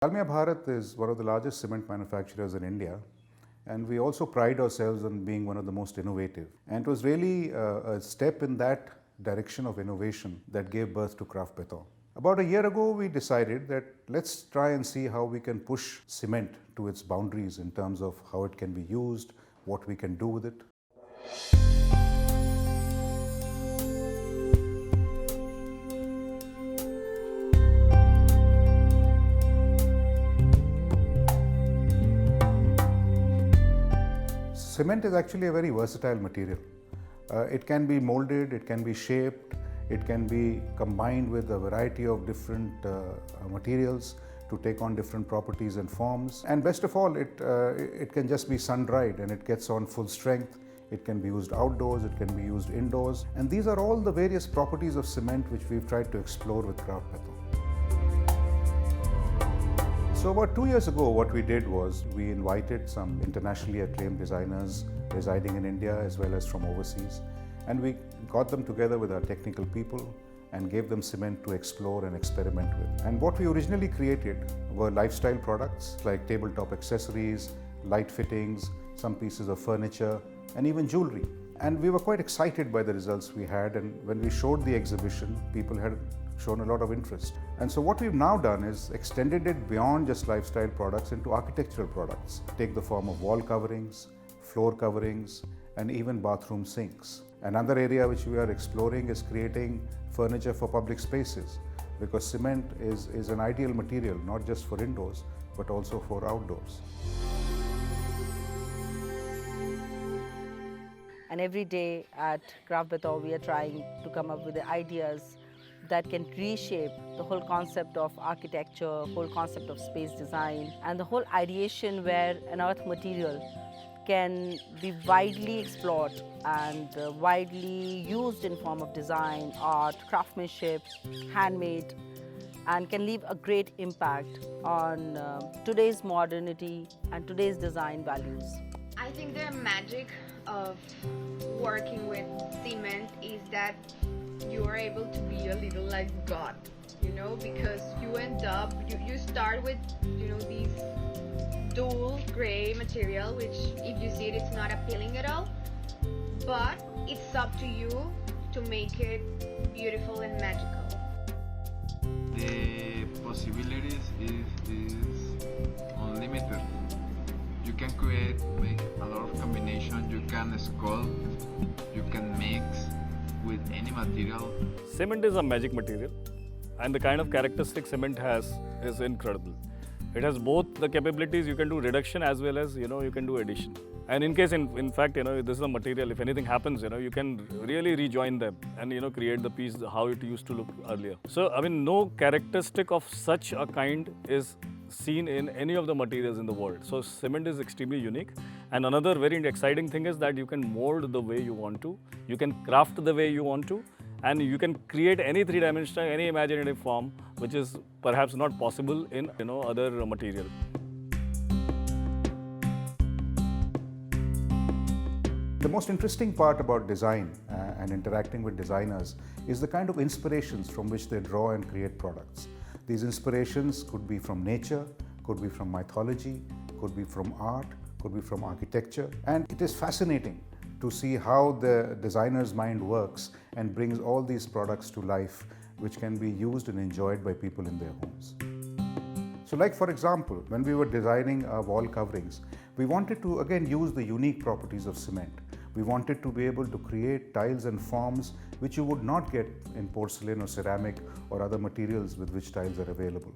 Dalmia Bharat is one of the largest cement manufacturers in India, and we also pride ourselves on being one of the most innovative. And it was really a step in that direction of innovation that gave birth to Craft Béton. About a year ago, we decided that let's try and see how we can push cement to its boundaries in terms of how it can be used, what we can do with it. Cement is actually a very versatile material. It can be molded, it can be shaped, it can be combined with a variety of different materials to take on different properties and forms. And best of all, it can just be sun-dried and it gets on full strength. It can be used outdoors, it can be used indoors. And these are all the various properties of cement which we've tried to explore with Craft Béton. So about 2 years ago, what we did was we invited some internationally acclaimed designers residing in India as well as from overseas, and we got them together with our technical people and gave them cement to explore and experiment with. And what we originally created were lifestyle products like tabletop accessories, light fittings, some pieces of furniture, and even jewelry. And we were quite excited by the results we had, and when we showed the exhibition, people had shown a lot of interest. And so what we've now done is extended it beyond just lifestyle products into architectural products. Take the form of wall coverings, floor coverings, and even bathroom sinks. Another area which we are exploring is creating furniture for public spaces, because cement is an ideal material not just for indoors but also for outdoors. And every day at Craft Béton, we are trying to come up with the ideas that can reshape the whole concept of architecture, whole concept of space design, and the whole ideation where an earth material can be widely explored and widely used in form of design, art, craftsmanship, handmade, and can leave a great impact on today's modernity and today's design values. I think the magic of working with cement is that you are able to be a little like God, because you end up, you start with, these dull gray material, which if you see it, it's not appealing at all, but it's up to you to make it beautiful and magical. The possibilities is unlimited. You can create with a lot of combinations, you can sculpt, you can mix with any material. Cement is a magic material, and the kind of characteristic cement has is incredible. It has both the capabilities. You can do reduction as well as you can do addition. And in case, in fact, this is a material. If anything happens, you can really rejoin them and create the piece how it used to look earlier. So I mean, no characteristic of such a kind is seen in any of the materials in the world. So cement is extremely unique. And another very exciting thing is that you can mold the way you want to, you can craft the way you want to, and you can create any three-dimensional, any imaginative form, which is perhaps not possible in other material. The most interesting part about design and interacting with designers is the kind of inspirations from which they draw and create products. These inspirations could be from nature, could be from mythology, could be from art, could be from architecture. And it is fascinating to see how the designer's mind works and brings all these products to life, which can be used and enjoyed by people in their homes. So like for example, when we were designing our wall coverings, we wanted to again use the unique properties of cement. We wanted to be able to create tiles and forms which you would not get in porcelain or ceramic or other materials with which tiles are available.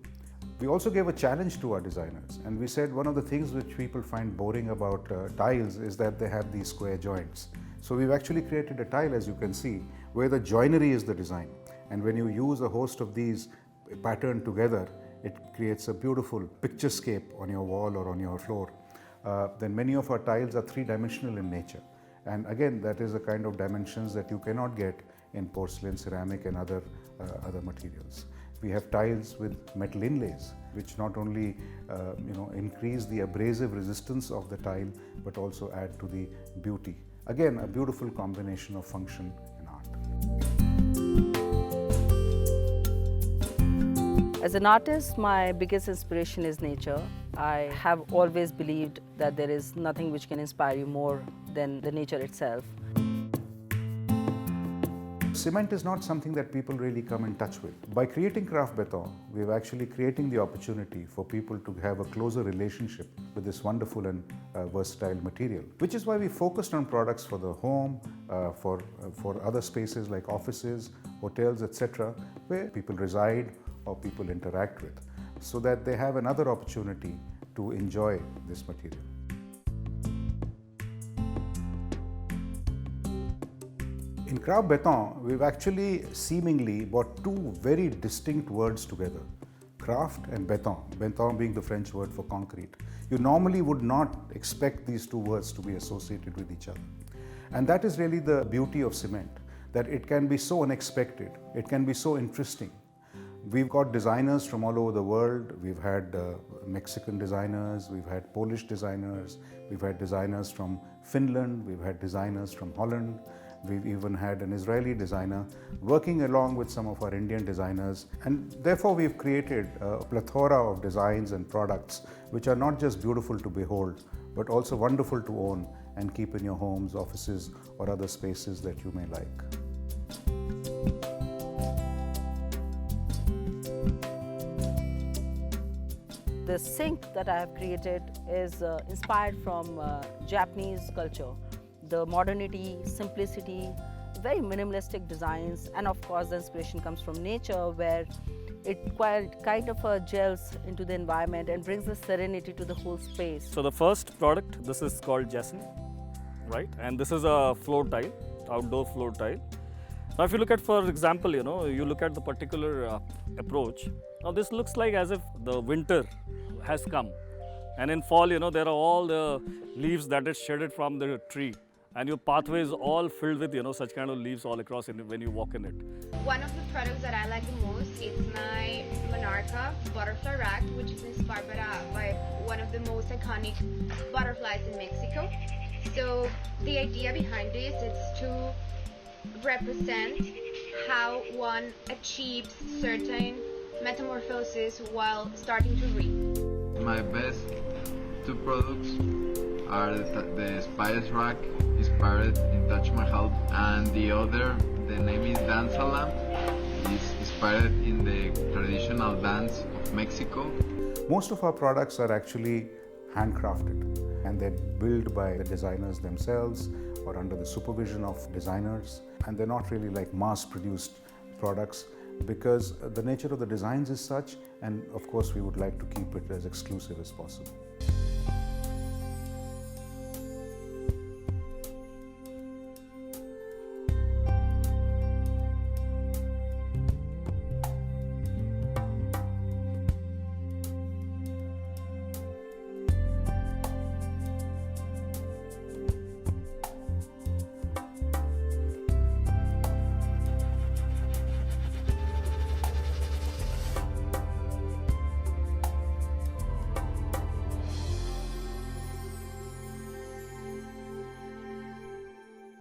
We also gave a challenge to our designers, and we said one of the things which people find boring about tiles is that they have these square joints. So we've actually created a tile, as you can see, where the joinery is the design. And when you use a host of these patterned together, it creates a beautiful picturescape on your wall or on your floor. Then many of our tiles are three-dimensional in nature. And again, that is the kind of dimensions that you cannot get in porcelain, ceramic, and other materials. We have tiles with metal inlays, which not only increase the abrasive resistance of the tile, but also add to the beauty. Again, a beautiful combination of function and art. As an artist, my biggest inspiration is nature. I have always believed that there is nothing which can inspire you more than the nature itself. Cement is not something that people really come in touch with. By creating craft béton, we're actually creating the opportunity for people to have a closer relationship with this wonderful and versatile material, which is why we focused on products for the home, for other spaces like offices, hotels, etc., where people reside or people interact with, so that they have another opportunity to enjoy this material. In craft béton, we've actually seemingly brought two very distinct words together, craft and béton, béton being the French word for concrete. You normally would not expect these two words to be associated with each other. And that is really the beauty of cement, that it can be so unexpected, it can be so interesting. We've got designers from all over the world. We've had Mexican designers, we've had Polish designers, we've had designers from Finland, we've had designers from Holland. We've even had an Israeli designer working along with some of our Indian designers, and therefore we've created a plethora of designs and products which are not just beautiful to behold, but also wonderful to own and keep in your homes, offices, or other spaces that you may like. The sink that I have created is inspired from Japanese culture. The modernity, simplicity, very minimalistic designs, and of course the inspiration comes from nature, where it kind of gels into the environment and brings the serenity to the whole space. So the first product, this is called Jason, right? And this is a floor tile, outdoor floor tile. Now if you look at, for example, you look at the particular approach. Now this looks like as if the winter has come. And in fall, there are all the leaves that is shedded from the tree. And your pathway is all filled with, such kind of leaves all across when you walk in it. One of the products that I like the most is my Monarca butterfly rack, which is inspired by one of the most iconic butterflies in Mexico. So the idea behind this is to represent how one achieves certain metamorphosis while starting to read. My best two products are the Spice Rack, inspired in Taj Mahal, and the other, the name is Danza Lamp, is inspired in the traditional dance of Mexico. Most of our products are actually handcrafted, and they're built by the designers themselves or under the supervision of designers, and they're not really like mass-produced products because the nature of the designs is such, and of course we would like to keep it as exclusive as possible.